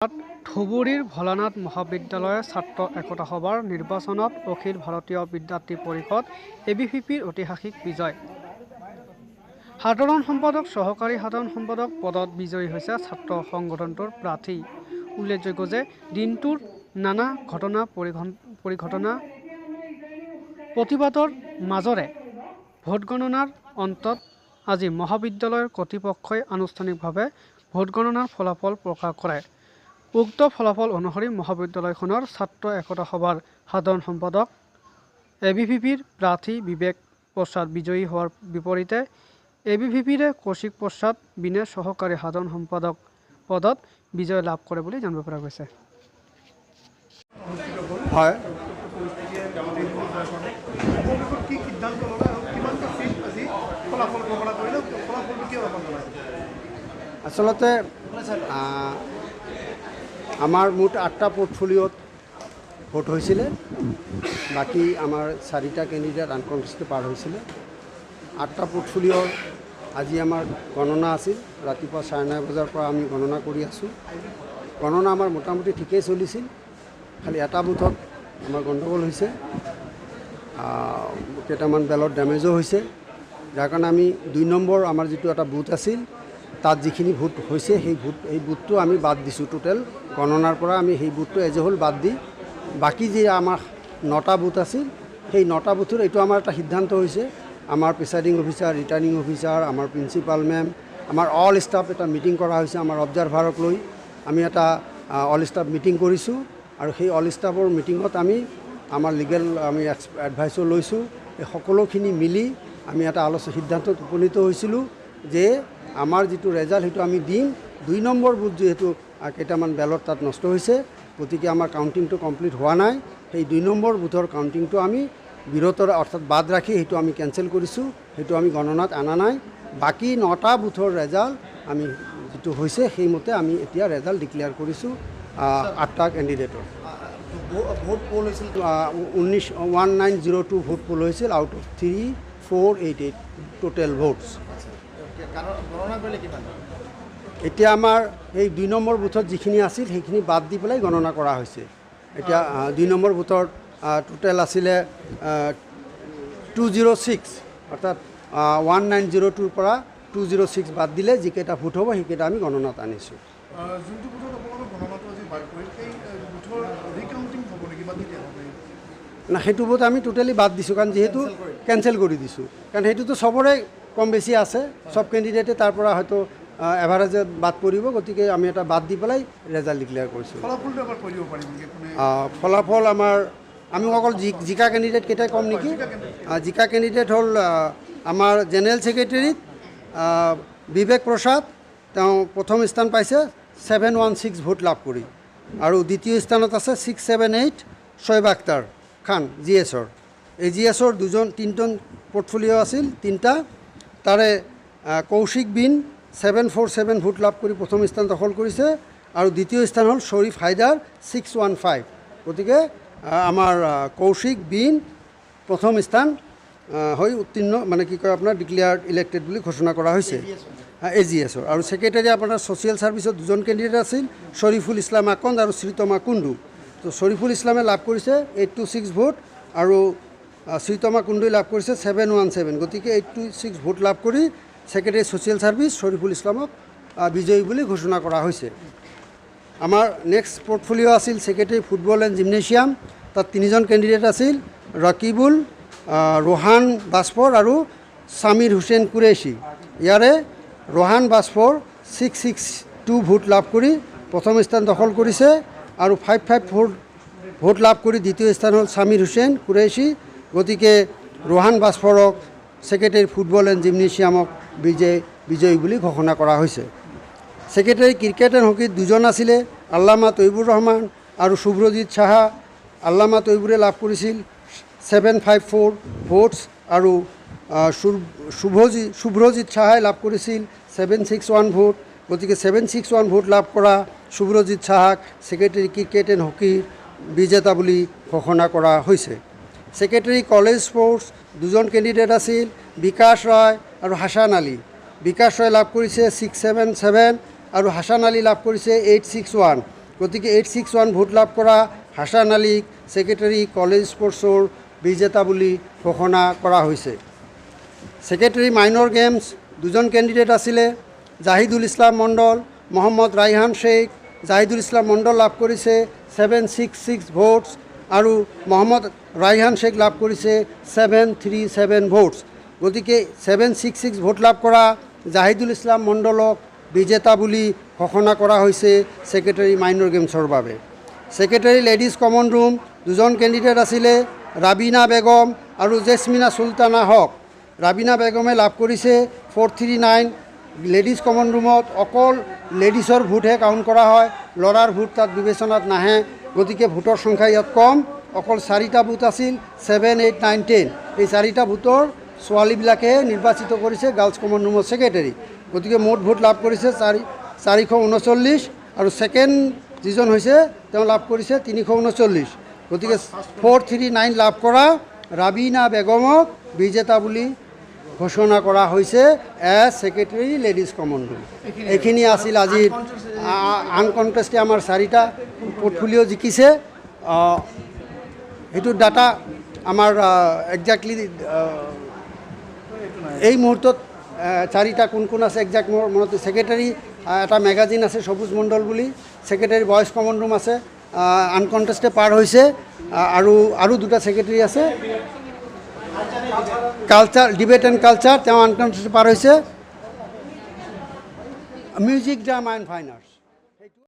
ধুবুৰীৰ ভোলানাথ মহাবিদ্যালয়ৰ ছাত্ৰ একতা সভাৰ নিৰ্বাচনত অখিল ভাৰতীয় বিদ্যাৰ্থী পৰিষদ ABVPৰ ঐতিহাসিক বিজয়। সাধাৰণ সম্পাদক সহকাৰী সাধাৰণ সম্পাদক পদত বিজয়ী হৈছে ছাত্ৰ সংগঠনটোৰ প্ৰাৰ্থী। উল্লেখযোগ্য যে দিনটোৰ নানা ঘটনা পৰিঘটনা প্ৰতিবাদৰ মাজৰে ভোটগণনাৰ অন্তত আজি মহাবিদ্যালয়ৰ কৰ্তৃপক্ষই আনুষ্ঠানিকভাৱে ভোটগণনাৰ ফলাফল প্ৰকাশ কৰে। উক্ত ফলাফল অনুসৰি মহাবিদ্যালয়খনৰ ছাত্ৰ একতা সভাৰ সাধাৰণ সম্পাদক ABVPৰ প্ৰাৰ্থী বিবেক প্ৰসাদ বিজয়ী হোৱাৰ বিপৰীতে ABVPৰ কৌশিক প্ৰসাদ বিনে সহকাৰী সাধাৰণ সম্পাদক পদত বিজয় লাভ কৰে বুলি জানিব পৰা গৈছে। হয়, আচলতে আমাৰ মুঠ 8টা পোৰ্টফলিঅ'ত ভোট হৈছিলে। বাকী আমাৰ 4টা কেণ্ডিডেট আনকনটেষ্টেড পাৰ হৈছিলে। 8টা পোৰ্টফলিঅ'ৰ আজি আমাৰ গণনা আছিল। ৰাতিপুৱা 9:30 বজাৰ পৰা আমি গণনা কৰি আছোঁ। গণনা আমাৰ মোটামুটি ঠিকেই চলিছিল। খালি এটা বুথত আমাৰ গণ্ডগোল হৈছে, কেইটামান বেলত ডেমেজো হৈছে। যাৰ কাৰণে আমি 2 নম্বৰ আমাৰ যিটো এটা বুথ আছিল তাত যিখিনি ভোট হৈছে সেই বুথটো আমি বাদ দিছোঁ। টোটেল গণনাৰ পৰা আমি সেই বুথটো এজ এ হোল বাদ দি বাকী যি আমাৰ 9টা বুথ আছিল সেই 9টা বুথৰ এইটো আমাৰ এটা সিদ্ধান্ত হৈছে। আমাৰ প্ৰিচাইডিং অফিচাৰ, ৰিটাৰ্ণিং অফিচাৰ, আমাৰ প্ৰিন্সিপাল মেম, আমাৰ অল ষ্টাফ এটা মিটিং কৰা হৈছে। আমাৰ অবজাৰভাৰক লৈ আমি এটা অল ষ্টাফ মিটিং কৰিছোঁ আৰু সেই অল ষ্টাফৰ মিটিঙত আমি আমাৰ লিগেল আমি এডভাইচো লৈছোঁ। এই সকলোখিনি মিলি আমি এটা সিদ্ধান্তত উপনীত হৈছিলোঁ যে আমাৰ যিটো ৰেজাল্ট সেইটো আমি দিম। 2 নম্বৰ বুথ যিহেতু কেইটামান বেলত তাত নষ্ট হৈছে, গতিকে আমাৰ কাউণ্টিংটো কমপ্লিট হোৱা নাই। সেই 2 নম্বৰ বুথৰ কাউণ্টিংটো আমি বিৰতৰ অৰ্থাৎ বাদ ৰাখি সেইটো আমি কেঞ্চেল কৰিছোঁ। সেইটো আমি গণনাত অনা নাই। বাকী 9টা বুথৰ ৰেজাল্ট আমি যিটো হৈছে সেইমতে আমি এতিয়া ৰেজাল্ট ডিক্লেয়াৰ কৰিছোঁ 8টা কেণ্ডিডেটৰ। ভোট পোল হৈছিল 1902 ভোট পোল হৈছিল আউট অফ 3488 টোটেল ভোটছ। এতিয়া আমাৰ এই 2 নম্বৰ বুথত যিখিনি আছিল সেইখিনি বাদ দি পেলাই গণনা কৰা হৈছে। এতিয়া 2 নম্বৰ বুথৰ টোটেল আছিলে 206, অৰ্থাৎ 1902ৰ পৰা 206 বাদ দিলে যিকেইটা ভোট হ'ব সেইকেইটা আমি গণনাত আনিছোঁ। না, সেইটো বুথ আমি টোটেলি বাদ দিছোঁ, কাৰণ যিহেতু কেঞ্চেল কৰি দিছোঁ। কাৰণ সেইটোতো চবৰে কম বেছি আছে, চব কেণ্ডিডেটে তাৰ পৰা হয়তো এভাৰেজে বাদ পৰিব। গতিকে আমি এটা বাদ দি পেলাই ৰেজাল্ট ডিক্লেয়াৰ কৰিছোঁ। ফলাফল আমাৰ আমি অকল জিকা কেণ্ডিডেট কেইটাই কম নেকি? জিকা কেণ্ডিডেট হ'ল আমাৰ জেনেৰেল ছেক্ৰেটেৰীত বিবেক প্ৰসাদ, তেওঁ প্ৰথম স্থান পাইছে 716 ভোট লাভ কৰি। আৰু দ্বিতীয় স্থানত আছে 678 শোয়েব আখতাৰ খান GSৰ। এই GSৰ 3জন পোৰ্টফলিঅ' আছিল, 3টা। তাৰে কৌশিক বিন 747 ভোট লাভ কৰি প্ৰথম স্থান দখল কৰিছে আৰু দ্বিতীয় স্থান হ'ল শ্বৰীফ হাইদাৰ 615। গতিকে আমাৰ কৌশিক বিন প্ৰথম স্থান হৈ উত্তীৰ্ণ, মানে কি কয় আপোনাৰ ডিক্লেয়াৰ্ড ইলেক্টেড বুলি ঘোষণা কৰা হৈছে AGSৰ। আৰু ছেক্ৰেটাৰী আপোনাৰ ছ'চিয়েল ছাৰ্ভিচত 2জন কেণ্ডিডেট আছিল, শ্বৰীফুল ইছলাম আকন্দ আৰু শ্ৰীতমা কুণ্ডু। তো শ্বৰীফুল ইছলামে লাভ কৰিছে 826 ভোট আৰু শ্ৰীতমা কুণ্ডুই লাভ কৰিছে 717। গতিকে 826 ভোট লাভ কৰি ছেক্ৰেটাৰী ছ'চিয়েল ছাৰ্ভিচ শ্বৰীফুল ইছলামক বিজয়ী বুলি ঘোষণা কৰা হৈছে। আমাৰ নেক্সট পোৰ্টফলিঅ' আছিল ছেক্ৰেটাৰী ফুটবল এণ্ড জিমনেছিয়াম। তাত 3জন কেণ্ডিডেট আছিল, ৰকিবুল, ৰোহান বাছফৰ আৰু সামিৰ হুছেইন কুৰেশ্বি। ইয়াৰে ৰোহান বাছফৰ 662 ভোট লাভ কৰি প্ৰথম স্থান দখল কৰিছে আৰু 554 ভোট লাভ কৰি দ্বিতীয় স্থান হ'ল সামিৰ হুছেইন কুৰেশ্বি। গতিকে ৰোহান বাছফৰক ছেক্ৰেটাৰী ফুটবল এণ্ড জিমনেছিয়ামক বিজয়ী বুলি ঘোষণা কৰা হৈছে। ছেক্ৰেটাৰী ক্ৰিকেট এণ্ড হকীত 2জন আছিলে, আল্লামা তৈবুৰ ৰহমান আৰু শুভ্ৰজিৎ সাহা। আল্লামা তৈবুৰে লাভ কৰিছিল 754 ভোটছ আৰু শুভ্ৰজিৎ সাহাই লাভ কৰিছিল 761 ভোট। গতিকে 761 ভোট লাভ কৰা শুভ্ৰজিৎ সাহাক ছেক্ৰেটাৰী ক্ৰিকেট এণ্ড হকীৰ বিজেতা বুলি ঘোষণা কৰা হৈছে। ছেক্ৰেটাৰী কলেজ স্পৰ্টছ 2জন কেণ্ডিডেট আছিল, বিকাশ ৰয় আৰু হাছান আলী। বিকাশ ৰয় লাভ কৰিছে 677 আৰু হাছান আলী লাভ কৰিছে 861। গতিকে 861 ভোট লাভ কৰা হাছান আলীক ছেক্ৰেটাৰী কলেজ স্পৰ্টছৰ বিজেতা বুলি ঘোষণা কৰা হৈছে। ছেক্ৰেটাৰী মাইনৰ গেমছ দুজন কেণ্ডিডেট আছিলে, জাহিদুল ইছলাম মণ্ডল, মহম্মদ ৰাইহান শ্বেখ। জাহিদুল ইছলাম মণ্ডল লাভ কৰিছে 766 ভোটছ আৰু মহম্মদ ৰাইহান শ্বেখ লাভ কৰিছে 737 ভোটছ। গতিকে 766 ভোট লাভ কৰা জাহিদুল ইছলাম মণ্ডলক বিজেতা বুলি ঘোষণা কৰা হৈছে ছেক্ৰেটাৰী মাইনৰ গেমছৰ বাবে। ছেক্ৰেটাৰী লেডিজ কমন ৰুম দুজন কেণ্ডিডেট আছিলে, ৰাবিনা বেগম আৰু জেছমিনা চুলতানা হক। ৰাবিনা বেগমে লাভ কৰিছে 439। লেডিজ কমন ৰুমত অকল লেডিছৰ ভোটহে কাউণ্ট কৰা হয়, ল'ৰাৰ ভোট তাত বিবেচনাত নাহে। গতিকে ভোটৰ সংখ্যা ইয়াত কম, অকল 4টা বুথ আছিল 7, 8, 9, 10। এই 4টা ভোটৰ ছোৱালীবিলাকে নিৰ্বাচিত কৰিছে গাৰ্লছ কমন ৰুমৰ ছেক্ৰেটাৰী। গতিকে মুঠ ভোট লাভ কৰিছে 439 আৰু ছেকেণ্ড যিজন হৈছে তেওঁ লাভ কৰিছে 339। গতিকে 439 লাভ কৰা ৰাবিনা বেগমক বিজেতা বুলি ঘোষণা কৰা হৈছে as secretary ladies common room. এইখিনি আছিল আজিৰ আনকনটেষ্টে আমাৰ 4টা পৰ্টফলিঅ' জিকিছে। সেইটো ডাটা আমাৰ একজেক্টলি এই মুহূৰ্তত 4টা কোন কোন আছে একজেক্ট মোৰ মনত। ছেক্ৰেটাৰী এটা মেগাজিন আছে সবুজ মণ্ডল বুলি, ছেক্ৰেটাৰী বইজ কমন ৰুম আছে, আনকনটেষ্টে পাৰ হৈছে। আৰু 2টা ছেক্ৰেটাৰী আছে, কালচাৰ ডিবেট এণ্ড কালচাৰ তেওঁ আনকনটেষ্টে পাৰ হৈছে, music drama and fine arts.